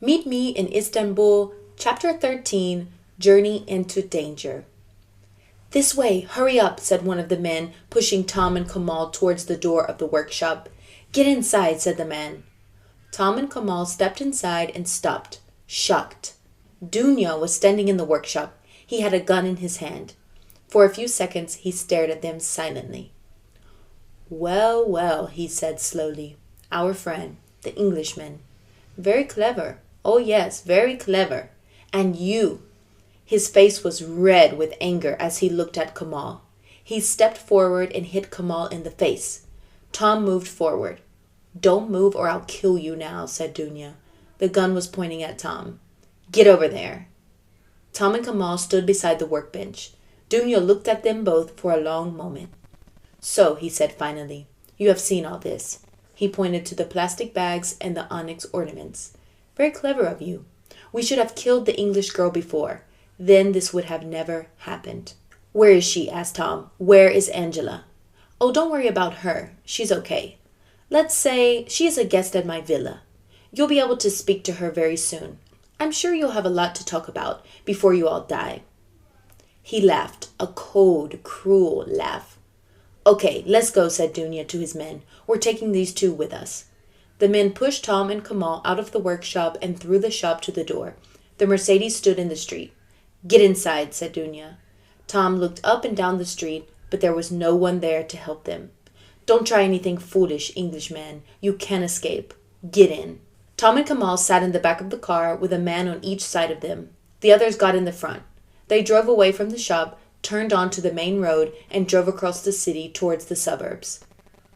Meet me in Istanbul, Chapter 13, Journey into Danger. This way, hurry up, said one of the men, pushing Tom and Kamal towards the door of the workshop. Get inside, said the man. Tom and Kamal stepped inside and stopped, shocked. Dunya was standing in the workshop. He had a gun in his hand. For a few seconds he stared at them silently. Well, well, he said slowly. Our friend, the Englishman. Very clever. Oh yes, very clever. And you. His face was red with anger as he looked at Kamal. He stepped forward and hit Kamal in the face. Tom moved forward. Don't move or I'll kill you now, said Dunya. The gun was pointing at Tom. Get over there. Tom and Kamal stood beside the workbench. Dunya looked at them both for a long moment. So, he said finally, you have seen all this. He pointed to the plastic bags and the onyx ornaments. Very clever of you. We should have killed the English girl before. Then this would have never happened. Where is she? Asked Tom. Where is Angela? Oh, don't worry about her. She's okay. Let's say she is a guest at my villa. You'll be able to speak to her very soon. I'm sure you'll have a lot to talk about before you all die. He laughed, a cold, cruel laugh. Okay, let's go, said Dunya to his men. We're taking these two with us. The men pushed Tom and Kamal out of the workshop and through the shop to the door. The Mercedes stood in the street. Get inside, said Dunya. Tom looked up and down the street, but there was no one there to help them. Don't try anything foolish, Englishman. You can escape. Get in. Tom and Kamal sat in the back of the car with a man on each side of them. The others got in the front. They drove away from the shop, turned onto the main road, and drove across the city towards the suburbs.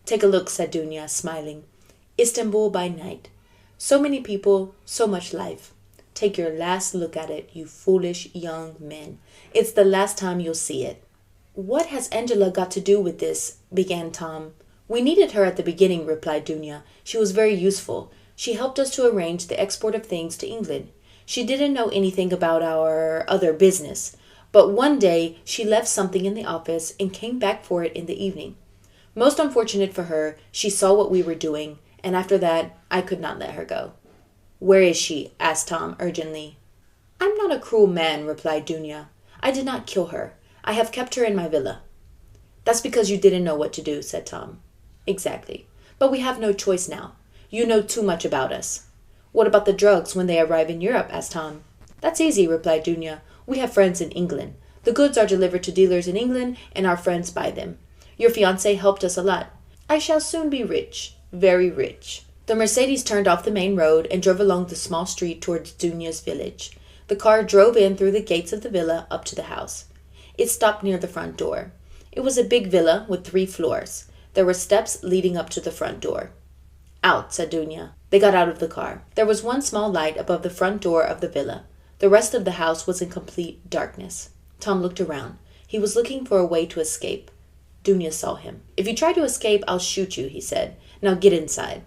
Take a look, said Dunya, smiling. Istanbul by night. So many people, so much life. Take your last look at it, you foolish young men. It's the last time you'll see it. What has Angela got to do with this? Began Tom. We needed her at the beginning, replied Dunya. She was very useful. She helped us to arrange the export of things to England. She didn't know anything about our other business. But one day she left something in the office and came back for it in the evening. Most unfortunate for her, she saw what we were doing, and after that I could not let her go. Where is she? Asked Tom urgently. I'm not a cruel man, replied Dunya. I did not kill her. I have kept her in my villa. That's because you didn't know what to do, said Tom. Exactly. But we have no choice now. You know too much about us. What about the drugs when they arrive in Europe? Asked Tom. That's easy, replied Dunya. We have friends in England. The goods are delivered to dealers in England, and our friends buy them. Your fiancé helped us a lot. I shall soon be rich. Very rich. The Mercedes turned off the main road and drove along the small street towards Dunya's village. The car drove in through the gates of the villa up to the house. It stopped near the front door. It was a big villa with 3 floors. There were steps leading up to the front door. Out, said Dunya. They got out of the car. There was one small light above the front door of the villa. The rest of the house was in complete darkness. Tom looked around. He was looking for a way to escape. Dunya saw him. If you try to escape, I'll shoot you, he said. Now get inside.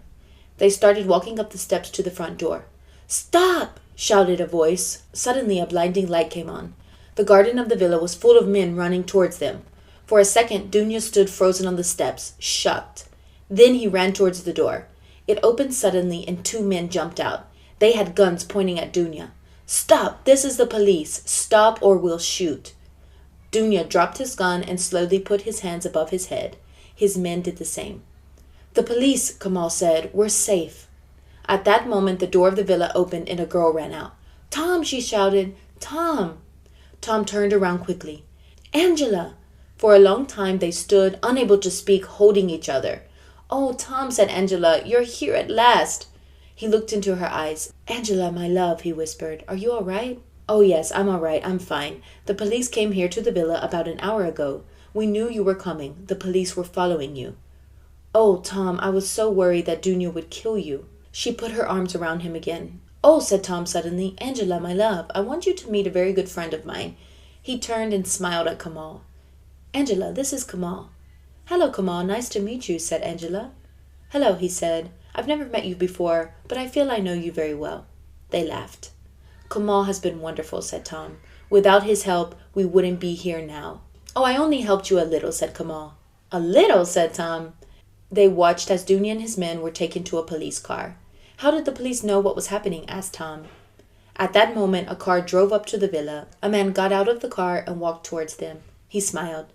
They started walking up the steps to the front door. Stop! Shouted a voice. Suddenly a blinding light came on. The garden of the villa was full of men running towards them. For a second, Dunya stood frozen on the steps, shocked. Then he ran towards the door. It opened suddenly and 2 men jumped out. They had guns pointing at Dunya. Stop! This is the police. Stop or we'll shoot. Dunya dropped his gun and slowly put his hands above his head. His men did the same. The police, Kamal said. We're safe. At that moment, the door of the villa opened and a girl ran out. Tom, she shouted. Tom! Tom turned around quickly. Angela! For a long time they stood, unable to speak, holding each other. Oh, Tom, said Angela, you're here at last. He looked into her eyes. Angela, my love, he whispered. Are you all right? Oh, yes, I'm all right. I'm fine. The police came here to the villa about an hour ago. We knew you were coming. The police were following you. Oh, Tom, I was so worried that Dunya would kill you. She put her arms around him again. Oh, said Tom suddenly. Angela, my love, I want you to meet a very good friend of mine. He turned and smiled at Kamal. Angela, this is Kamal. Hello, Kamal. Nice to meet you, said Angela. Hello, he said. I've never met you before, but I feel I know you very well. They laughed. Kamal has been wonderful, said Tom. Without his help, we wouldn't be here now. Oh, I only helped you a little, said Kamal. A little, said Tom. They watched as Dunya and his men were taken to a police car. How did the police know what was happening? Asked Tom. At that moment, a car drove up to the villa. A man got out of the car and walked towards them. He smiled.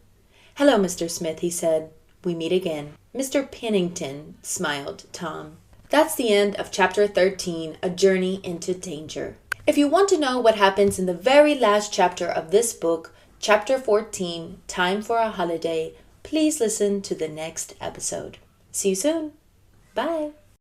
Hello, Mr. Smith, he said. We meet again. Mr. Pennington, smiled Tom. That's the end of Chapter 13, A Journey into Danger. If you want to know what happens in the very last chapter of this book, Chapter 14, Time for a Holiday, please listen to the next episode. See you soon. Bye.